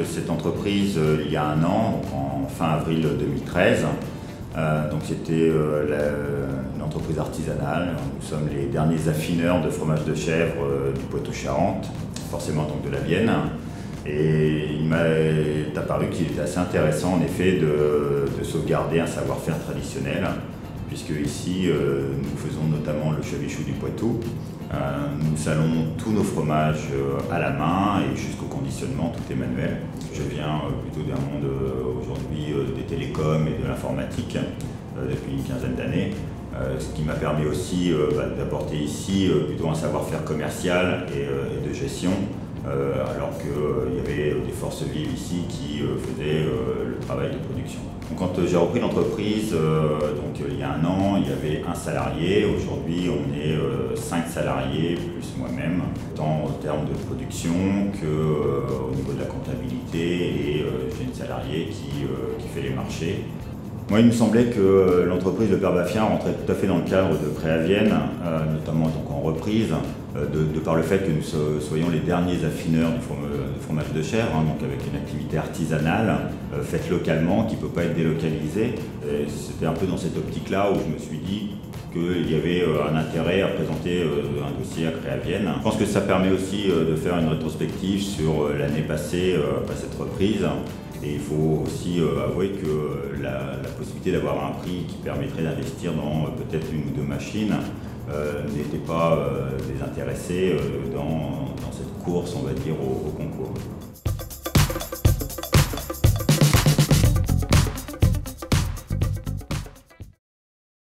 Cette entreprise il y a un an, en fin avril 2013. Donc c'était une entreprise artisanale. Nous sommes les derniers affineurs de fromage de chèvre du Poitou-Charentes, forcément donc de la Vienne. Et il m'est apparu qu'il était assez intéressant en effet de sauvegarder un savoir-faire traditionnel, puisque ici nous faisons notamment le chabichou du Poitou. Nous salons tous nos fromages à la main et jusqu'au conditionnement, tout est manuel. Je viens plutôt d'un monde aujourd'hui des télécoms et de l'informatique depuis une quinzaine d'années, ce qui m'a permis aussi d'apporter ici plutôt un savoir-faire commercial et de gestion, alors qu'il y avait des forces vives ici qui faisaient le travail de production. Donc, quand j'ai repris l'entreprise, il y a un an, il y avait un salarié. Aujourd'hui, on est 5 salariés plus moi-même, tant en termes de production qu'au niveau de la comptabilité, et j'ai une salariée qui fait les marchés. Moi, il me semblait que l'entreprise Le Père Baffien rentrait tout à fait dans le cadre de Créavienne, notamment donc en reprise, de par le fait que nous soyons les derniers affineurs du fromage de chèvre, donc avec une activité artisanale faite localement qui ne peut pas être délocalisée. C'était un peu dans cette optique-là où je me suis dit qu'il y avait un intérêt à présenter un dossier à Créavienne. Je pense que ça permet aussi de faire une rétrospective sur l'année passée à cette reprise. Et il faut aussi avouer que la possibilité d'avoir un prix qui permettrait d'investir dans peut-être une ou deux machines n'était pas désintéressée dans cette course, on va dire, au concours.